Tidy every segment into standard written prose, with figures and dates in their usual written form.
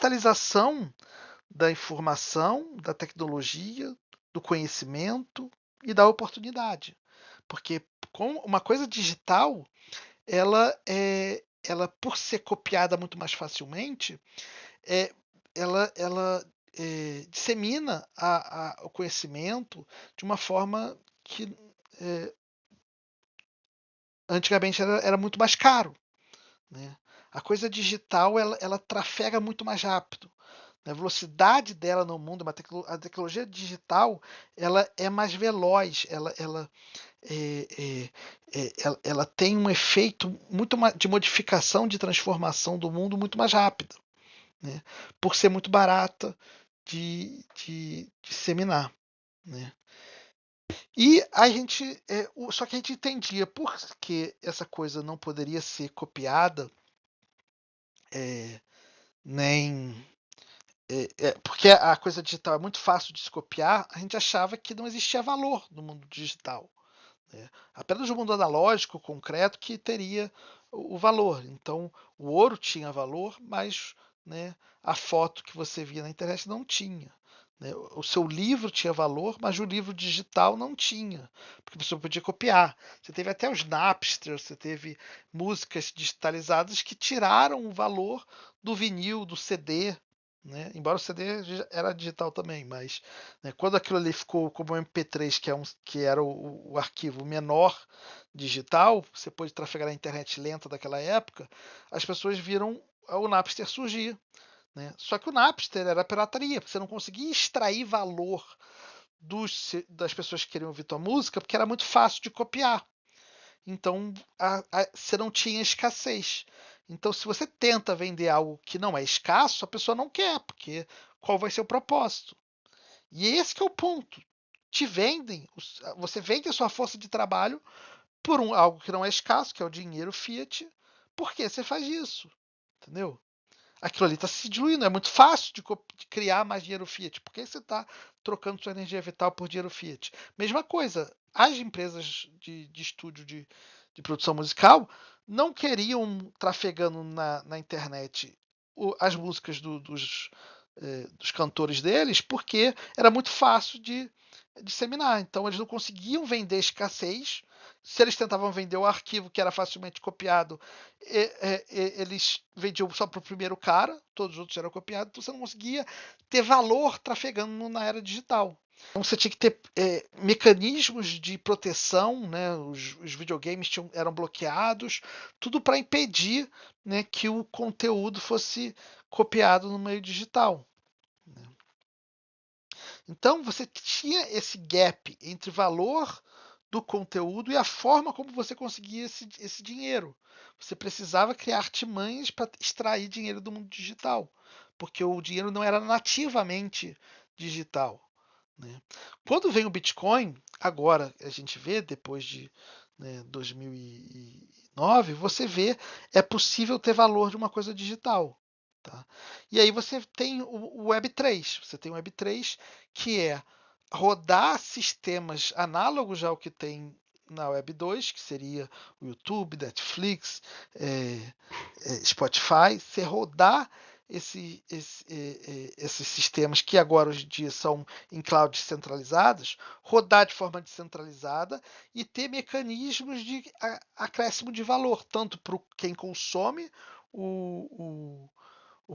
capitalização da informação, da tecnologia, do conhecimento e da oportunidade. Porque com uma coisa digital, ela por ser copiada muito mais facilmente, eh, ela dissemina o conhecimento de uma forma que, eh, antigamente era muito mais caro, né. A coisa digital ela trafega muito mais rápido. A velocidade dela no mundo, a tecnologia digital, ela é mais veloz, eh eh ela tem um efeito muito ma de modificação, de transformação do mundo muito mais rápido, né, por ser muito barata de disseminar, né. E a gente, só que a gente entendia por que essa coisa não poderia ser copiada, eh, nem porque a coisa digital é muito fácil de se copiar, a gente achava que não existia valor no mundo digital, né. Apenas o mundo analógico, concreto, que teria o valor. Então, o ouro tinha valor, mas, né, a foto que você via na internet não tinha, né. O seu livro tinha valor, mas o livro digital não tinha, porque você não podia copiar. Você teve até os Napster, você teve músicas digitalizadas que tiraram o valor do vinil, do CD, né, embora o CD já era digital também, mas, né, quando aquilo ali ficou como MP3, que era o arquivo menor digital, você pôde trafegar na internet lenta daquela época, as pessoas viram o Napster surgir, né. Só que o Napster era pirataria, você não conseguia extrair valor das pessoas que queriam ouvir tua música, porque era muito fácil de copiar. Então, você não tinha escassez. Então, se você tenta vender algo que não é escasso, a pessoa não quer, porque qual vai ser o propósito? E esse que é o ponto. Te vendem, você vende a sua força de trabalho por algo que não é escasso, que é o dinheiro fiat. Por que você faz isso? Entendeu? Aquilo ali está se diluindo. É muito fácil de criar mais dinheiro fiat. Por que você está trocando sua energia vital por dinheiro fiat? Mesma coisa, as empresas de estúdio de produção musical não queriam trafegando na internet as músicas dos cantores deles, porque era muito fácil de disseminar. Então, eles não conseguiam vender escassez. Se eles tentavam vender o arquivo que era facilmente copiado, eles vendiam só para o primeiro cara, todos os outros eram copiados, então você não conseguia ter valor trafegando na era digital. Então você tinha que ter mecanismos de proteção, né? Os videogames eram bloqueados, tudo para impedir, né, que o conteúdo fosse copiado no meio digital, né? Então você tinha esse gap entre valor do conteúdo e a forma como você conseguia esse dinheiro. Você precisava criar artimanhas para extrair dinheiro do mundo digital, porque o dinheiro não era nativamente digital, né? Quando vem o Bitcoin, agora a gente vê, depois de, né, 2009, você vê, é possível ter valor de uma coisa digital. Tá? E aí você tem o Web3. Você tem o Web3, que é rodar sistemas análogos ao que tem na Web 2, que seria o YouTube, Netflix, Spotify. Você rodar esses sistemas que agora hoje em dia são em clouds centralizadas, rodar de forma descentralizada e ter mecanismos de acréscimo de valor, tanto para quem consome o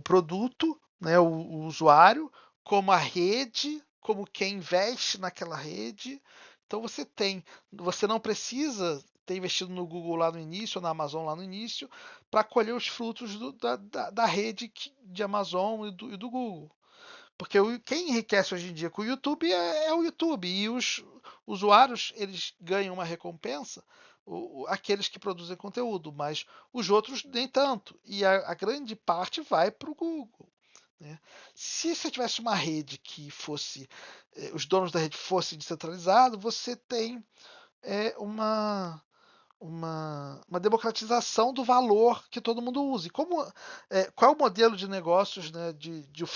produto, né, o usuário, como a rede, como quem investe naquela rede. Então você não precisa ter investido no Google lá no início, ou na Amazon lá no início, para colher os frutos da rede de Amazon e do Google. Porque quem enriquece hoje em dia com o YouTube é o YouTube, e os usuários eles ganham uma recompensa, aqueles que produzem conteúdo, mas os outros nem tanto. E a grande parte vai para o Google, né? Se você tivesse uma rede que fosse, os donos da rede fossem descentralizados, você tem uma democratização do valor que todo mundo usa. Qual é o modelo de negócios, né,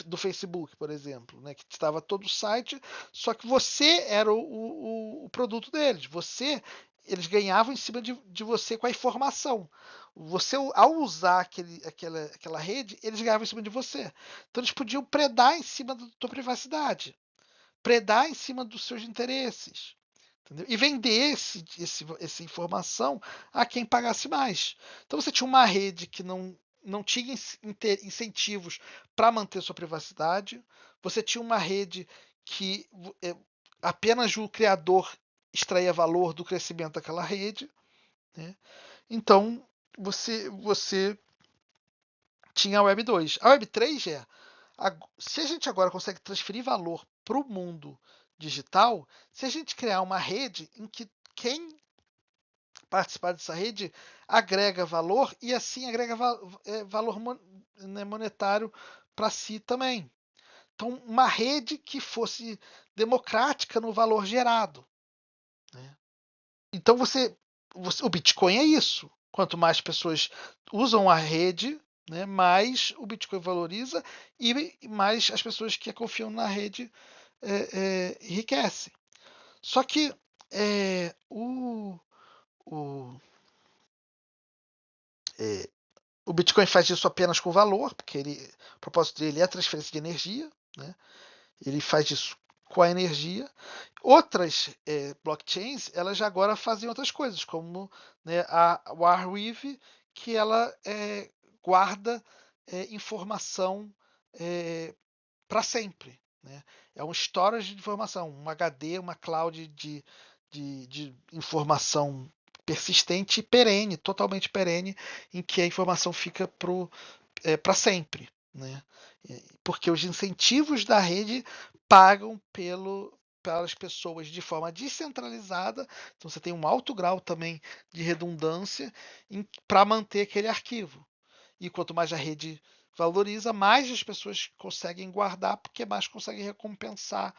do Facebook, por exemplo, né, que estava todo o site, só que você era o produto deles. Você eles ganhavam em cima de você com a informação. Você, ao usar aquela rede, eles ganhavam em cima de você. Então eles podiam predar em cima da tua privacidade, predar em cima dos seus interesses. Entendeu? E vender essa informação a quem pagasse mais. Então você tinha uma rede que não tinha incentivos para manter sua privacidade. Você tinha uma rede que apenas o criador extraía valor do crescimento daquela rede. Né? Então você tinha a Web 2. A Web 3 se a gente agora consegue transferir valor para o mundo digital, se a gente criar uma rede em que quem participar dessa rede agrega valor e assim agrega valor monetário para si também. Então, uma rede que fosse democrática no valor gerado. Né? Então, o Bitcoin é isso. Quanto mais pessoas usam a rede, né, mais o Bitcoin valoriza e mais as pessoas que confiam na rede enriquecem. Só que o, o Bitcoin faz isso apenas com valor, porque o propósito dele é a transferência de energia, né? Ele faz isso com a energia. Outras blockchains, elas já agora fazem outras coisas, como, né, a Arweave, que ela guarda informação para sempre. Né? É um storage de informação, um HD, uma cloud de informação persistente e perene, totalmente perene, em que a informação fica para sempre. Né? Porque os incentivos da rede pagam pelas pessoas de forma descentralizada, então você tem um alto grau também de redundância para manter aquele arquivo. E quanto mais a rede valoriza, mais as pessoas conseguem guardar, porque mais conseguem recompensar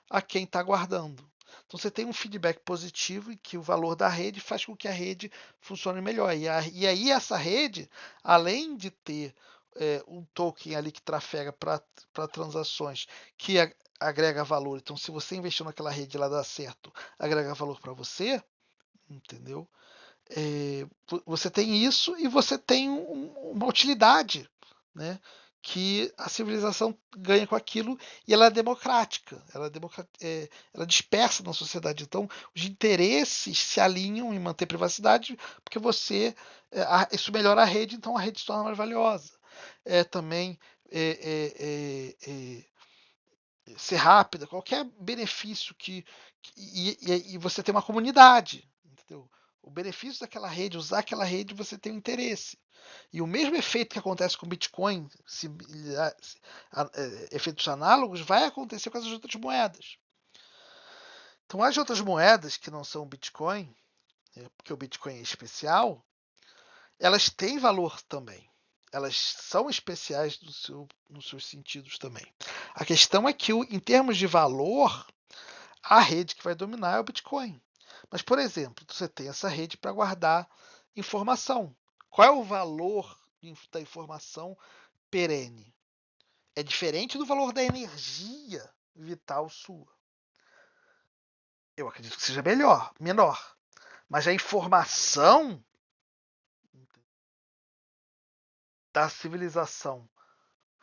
a quem está guardando. Então você tem um feedback positivo em que o valor da rede faz com que a rede funcione melhor. E aí essa rede, além de ter um token ali que trafega para transações que agrega valor. Então, se você investiu naquela rede e ela dá certo, agrega valor para você, entendeu? Você tem isso e você tem uma utilidade, né? Que a civilização ganha com aquilo e ela é democrática, ela dispersa na sociedade. Então, os interesses se alinham em manter privacidade, porque isso melhora a rede, então a rede se torna mais valiosa. Também ser rápida, qualquer benefício e você tem uma comunidade, entendeu? O benefício daquela rede, usar aquela rede, você tem um interesse. E o mesmo efeito que acontece com o Bitcoin, efeitos análogos, vai acontecer com as outras moedas. Então, as outras moedas que não são o Bitcoin, porque o Bitcoin é especial, elas têm valor também. Elas são especiais nos seus sentidos também. A questão é que, em termos de valor, a rede que vai dominar é o Bitcoin. Mas, por exemplo, você tem essa rede para guardar informação. Qual é o valor da informação perene? É diferente do valor da energia vital sua. Eu acredito que seja menor. Mas a informação da civilização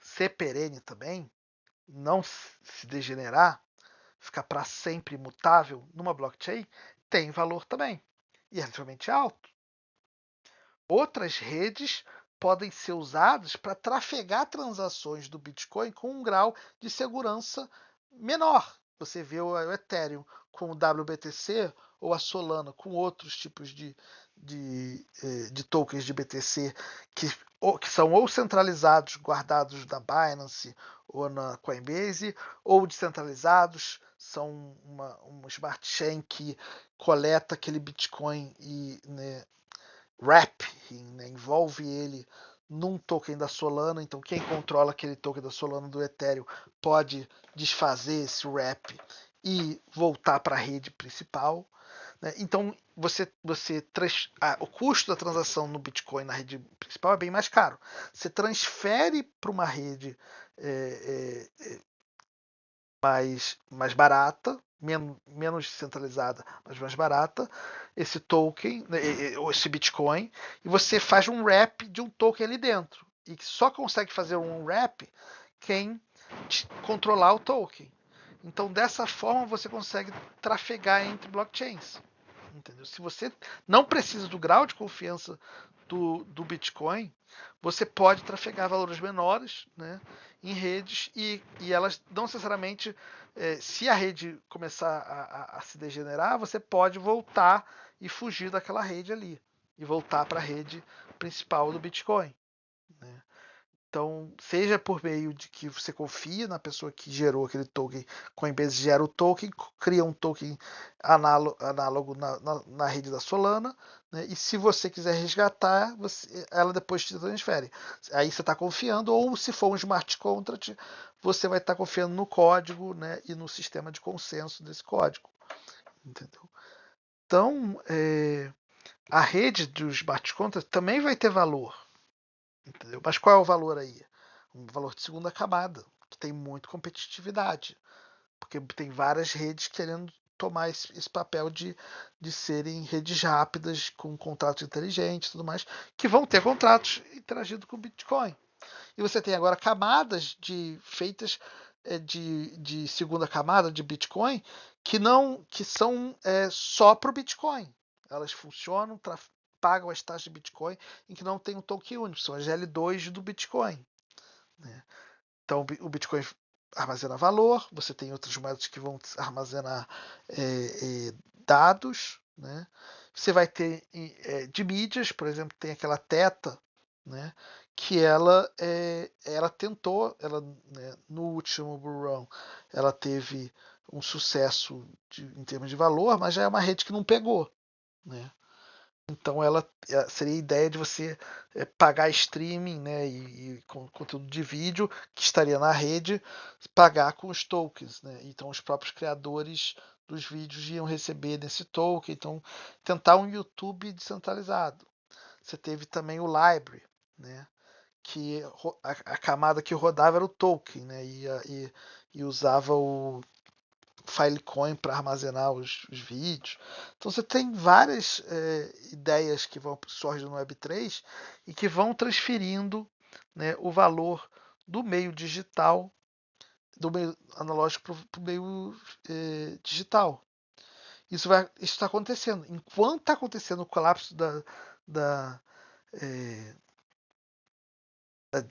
ser perene também, não se degenerar, ficar para sempre imutável numa blockchain, tem valor também. E é relativamente alto. Outras redes podem ser usadas para trafegar transações do Bitcoin com um grau de segurança menor. Você vê o Ethereum com o WBTC ou a Solana com outros tipos de tokens de BTC que são ou centralizados, guardados na Binance ou na Coinbase, ou descentralizados, são uma smart chain que coleta aquele Bitcoin e, né, né, envolve ele num token da Solana. Então, quem controla aquele token da Solana do Ethereum pode desfazer esse wrap e voltar para a rede principal. Né? Então, o custo da transação no Bitcoin na rede principal é bem mais caro. Você transfere para uma rede mais barata, menos centralizada, mas mais barata, esse token, ou esse Bitcoin, e você faz um wrap de um token ali dentro. E só consegue fazer um wrap quem controlar o token. Então, dessa forma, você consegue trafegar entre blockchains. Entendeu? Se você não precisa do grau de confiança do Bitcoin, você pode trafegar valores menores, né, em redes e elas não necessariamente, se a rede começar a se degenerar, você pode voltar e fugir daquela rede ali e voltar para a rede principal do Bitcoin. Né? Então, seja por meio de que você confia na pessoa que gerou aquele token, Coinbase gera o token, cria um token análogo na rede da Solana, né? E se você quiser resgatar, ela depois te transfere. Aí você está confiando, ou se for um smart contract, você vai estar confiando no código, né? E no sistema de consenso desse código. Entendeu? Então, a rede dos smart contracts também vai ter valor. Entendeu? Mas qual é o valor aí? Um valor de segunda camada, que tem muita competitividade, porque tem várias redes querendo tomar esse papel de serem redes rápidas, com contratos inteligentes e tudo mais, que vão ter contratos interagindo com o Bitcoin. E você tem agora camadas feitas de segunda camada de Bitcoin que são só para o Bitcoin. Elas funcionam, pagam as taxas de Bitcoin em que não tem um token único, são as L2 do Bitcoin. Né? Então o Bitcoin armazena valor, você tem outras moedas que vão armazenar dados, né? Você vai ter de mídias, por exemplo, tem aquela Teta, né? Que ela tentou, né, no último Bull Run, ela teve um sucesso em termos de valor, mas já é uma rede que não pegou, né? Então ela seria a ideia de você pagar streaming, né, e com conteúdo de vídeo que estaria na rede, pagar com os tokens, né? Então os próprios criadores dos vídeos iam receber nesse token, então tentar um YouTube descentralizado. Você teve também o Library, né? Que a camada que rodava era o token, né? E usava o Filecoin para armazenar os vídeos. Então você tem várias ideias que surgem no Web3 e que vão transferindo, né, o valor do meio digital, do meio analógico para o meio digital. Isso está acontecendo. Enquanto está acontecendo o colapso da, da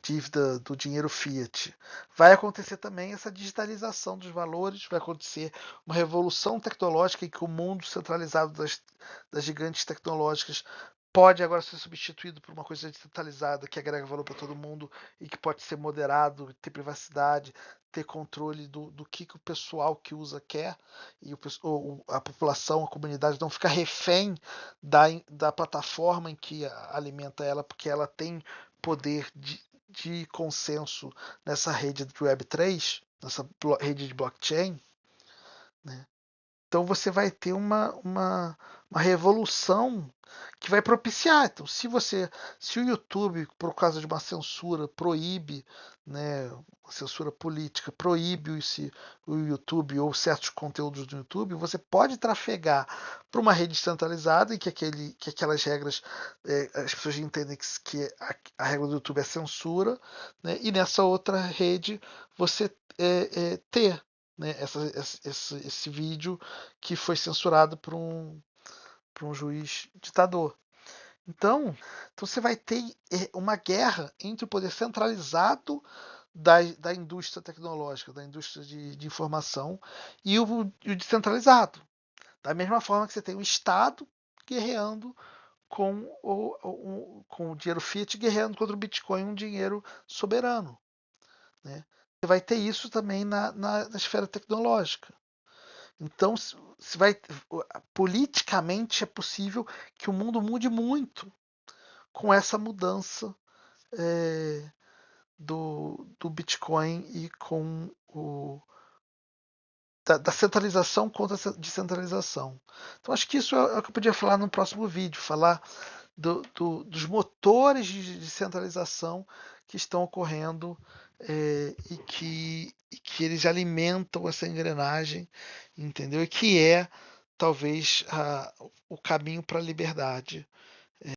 dívida do dinheiro fiat. Vai acontecer também essa digitalização dos valores, vai acontecer uma revolução tecnológica em que o mundo centralizado das gigantes tecnológicas pode agora ser substituído por uma coisa descentralizada que agrega valor para todo mundo e que pode ser moderado, ter privacidade, ter controle do que o pessoal que usa quer e a população, a comunidade não fica refém da plataforma em que alimenta ela, porque ela tem poder de consenso nessa rede do Web3, nessa rede de blockchain, né? Então você vai ter uma revolução que vai propiciar. Então, se o YouTube, por causa de uma censura, proíbe, né, uma censura política, proíbe o YouTube ou certos conteúdos do YouTube, você pode trafegar para uma rede centralizada em que aquelas regras, as pessoas entendem que a regra do YouTube é censura, né, e nessa outra rede você ter, né, esse vídeo que foi censurado por um juiz ditador. Então você vai ter uma guerra entre o poder centralizado da indústria tecnológica, da indústria de informação, e o descentralizado. Da mesma forma que você tem o Estado guerreando com o dinheiro fiat, guerreando contra o Bitcoin, um dinheiro soberano. Né? Você vai ter isso também na esfera tecnológica. Então, politicamente é possível que o mundo mude muito com essa mudança do Bitcoin e com da centralização contra a descentralização. Então, acho que isso é o que eu podia falar no próximo vídeo, falar dos motores de descentralização que estão ocorrendo e que e que eles alimentam essa engrenagem, entendeu? E que é talvez o caminho para a liberdade.